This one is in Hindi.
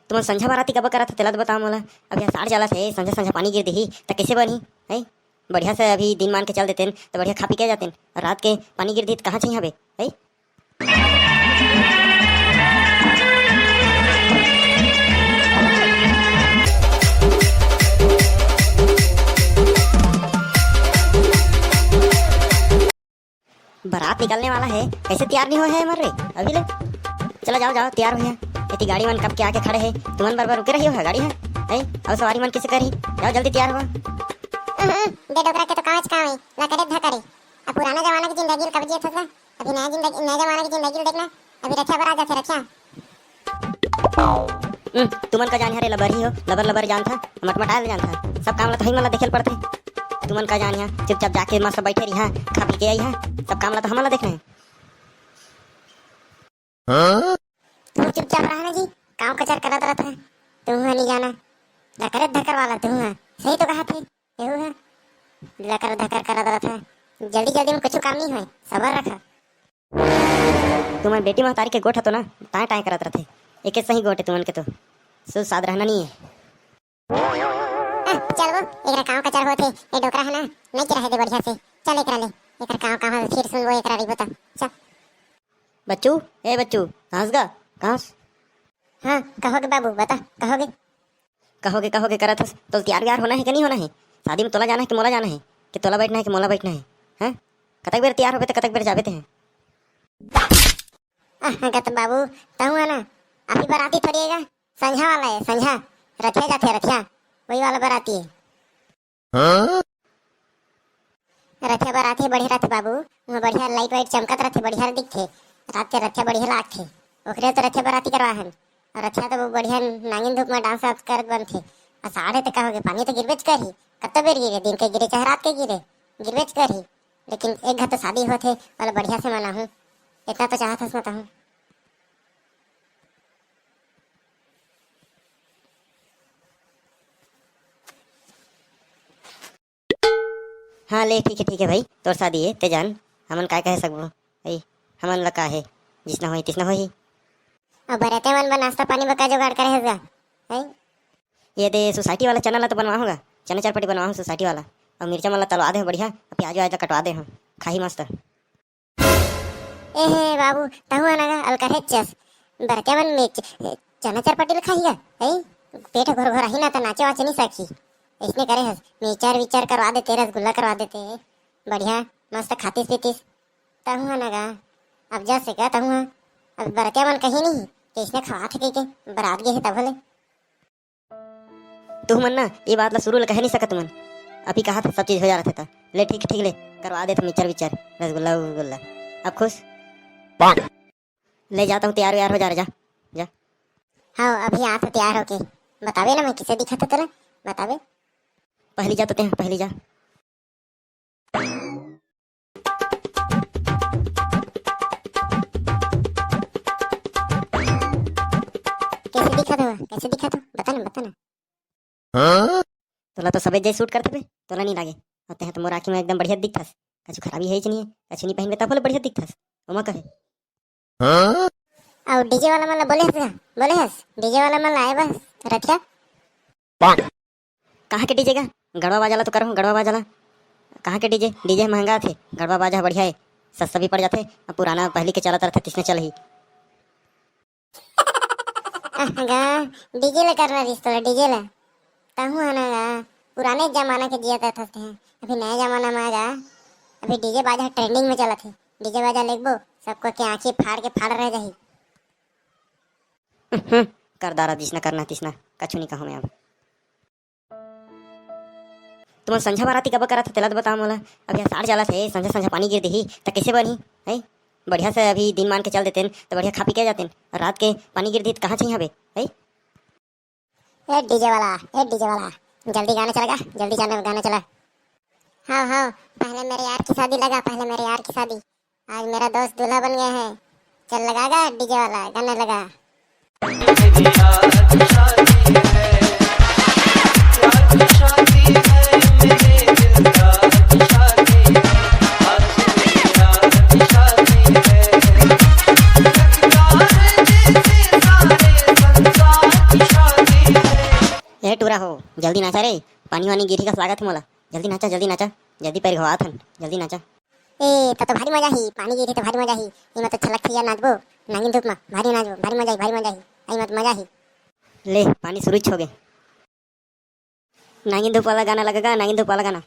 तुम संझा बाराती कब करा था तेला तो बताओ मोला। अभी साढ़ जाला थे संझा संझा पानी गिर दी तो कैसे बनी है। बढ़िया से अभी दिन मान के चल देते तो बढ़िया खा पी के जाते और रात के पानी गिर दी तो कहाँ चाहिए है। बारात निकलने वाला है कैसे तैयार नहीं हुआ है मर रहे अभी ले। चलो जाओ जाओ तैयार हो इतनी गाड़ी मन कब के आके खड़े है तुमन बार रुके रही हो है गाड़ी है और सवारी मन किसे करी जाओ जल्दी तैयार हुआ। दे डोकरा के तो कांच काम है ला करे धकरे। अब पुराना जमाना की जिंदगी कब जियत था अभी नया जमाना की जिंदगी देखना। अभी रक्षा पर आ जाते रक्षा। तुमन का जान है रे लबर ही हो लबर लबर जान था मटमटाल जान था सब काम ला तो ही मला देखेल पड़ते। तुमन का जान है चुपचाप जाके मस्त बैठे रही खा पी के आई है सब काम ला तो हमारा देखना है। तुम चुपचाप रहना जी काम कचर करत रहता है तुम नहीं जाना। धकर धकर वाला तुम है सही तो कहा थे यू है लकर धकर करत रहता है जल्दी जल्दी में कुछ काम नहीं है सबर रखा। तुम्हारी बेटी महतारी के गोठ तो ना टाए टाए करत रहते एक सही गोटे तुमन के तो साद रहना नहीं है। चल वो एकरा काम कचर होते ये डोकरा है ना नहीं रहे दे बढ़िया से चल एकरा ले एकरा काम कहां फिर सुन वो एकरा री बता चल। बच्चू ए बच्चू कहाँ गा कहाँ। हाँ कहोगे बाबू बता कहोगे कहोगे करत हस तो तैयार व्यार होना है कि नहीं होना है। शादी में तोला जाना है कि मोला जाना है कि तोला बैठना है कि मोला बैठना है हैं। कतक बेर तैयार होगे तो कतक बेर जाबे थे हैं। गत बाबू तहु है ना अभी बाराती थोड़ी है संझा वाला है संझा रथिया जाते रथिया वही वाला बाराती है। रथिया बाराती बढ़िया रहते बाबू वहाँ बढ़िया लाइट वाइट चमकत रहते बढ़िया दिखते रात के रथिया बढ़िया लागते ओकरे तो रथिया बाराती करवा है और रथिया तो बढ़िया नांगिन धूप में डांस करत बनते। और साढ़े तक कहोगे पानी तो गिरबेच करी कत्तो बेर गिरे दिन के गिरे चाहे रात के गिरे गिरबेच करी लेकिन एक घर तो शादी होते वाला बढ़िया से मना हूँ इतना तो चाहत हस हूँ। हाँ ले ठीक है भाई तोर शादी है ते जान हमन काय कह सकबो भाई हमन ला का है जिसना होई तिसना होई। अब बरते मन बा नाश्ता पानी बका जुगाड़ करे है है ये दे सोसाइटी वाला चना ला तो बनवा होगा चना चरपटी बनवा सोसाइटी वाला और मिर्चा मला तलवा दे बढ़िया प्याज व्याज कटवा दे हम खाही मस्त। ए हे बाबू तहु ना अलकर चस बरते मन में चना चरपटी खाईगा है पेट घोर घोर ही ना तो नाचे वाचे नहीं सकी इसने करे हस विचार करवा देते रसगुल्ला करवा देते बढ़िया मस्त खातीस पीतीस तहु ना अब जा से क्या तहु अब बरते मन कहीं नहीं कि इसने खवा थे के बरात गए तब भले तू मन ना ये बात ला शुरू ला कह नहीं सकत तुमन अभी कहा था सब चीज हो जा रहा था ले ठीक ले करवा दे तुम विचार रसगुल्ला वसगुल्ला अब खुश ले जाता हूँ तैयार व्यार हो जा रहा जा। हाँ अभी आ तो तैयार होके बतावे ना मैं किसे दिखा था तेरा बतावे पहली जा तो पहली जा। कैसे दिखा था बता ना तोला तो सबे जैसे सूट करते थे तोला नहीं लागे होते हैं तो मोर आँखी में एकदम बढ़िया दिखथस कछु खराबी है नहीं कछु नहीं पहनबे तब बढ़िया दिखथस ओमा कहे। और डीजे वाला मला बोले हस डीजे वाला मला आए बस रथिया कहाँ के डीजे का गड़वा बाजाला तो करो गड़वा बाजाला कहाँ के डीजे महंगा थे गड़वा बाजा बढ़िया है सस्ता भी पड़ जाते पुराना पहले के चला तरह तिसने चल ही डीजे ला करना रिश्ता डीजे ला तहु है ना पुराने जमाना के जिया था अभी नया जमाना में आगा अभी डीजे बाजा ट्रेंडिंग में चला थे डीजे बाजा लेगबो सबको के आंखें फाड़ के फाड़ रह जाही। कर दारा जिसना करना तिसना कछु नहीं कहूँ मैं अब। तुम संझा बाराती कब करा था तेला तो बताओ मोला। अभी साढ़ जाला थे संझा संझा पानी गिर दी तो कैसे बनी है। बढ़िया से अभी दिन मान के चल देते तो बढ़िया खा पी के जाते और रात के पानी गिर दी तो कहाँ चाहिए है। ए डीजे वाला जल्दी गाना चलेगा जल्दी गाना चला। हाँ पहले मेरे यार की शादी लगा पहले मेरे यार की शादी आज मेरा दोस्त दूल्हा बन गया है चल लगागा डीजे वाला गाना लगा। शादी हे टूरा हो, जल्दी नाचा रे, पानी वानी गिरी का स्वागत है मोला। जल्दी नाचा जल्दी पैर घोवात हन, जल्दी नाचा। ए तो भारी मजा ही पानी गिरी तो भारी मजा ही इमा तो छलक थैया नाचबो नागिन धूप में भारी नाचबो भारी मजा ही आई मत मजा ही। ले पानी शुरू हो गए। नागिन धूप वाला गाना लगेगा, नागिन धूप वाला गाना।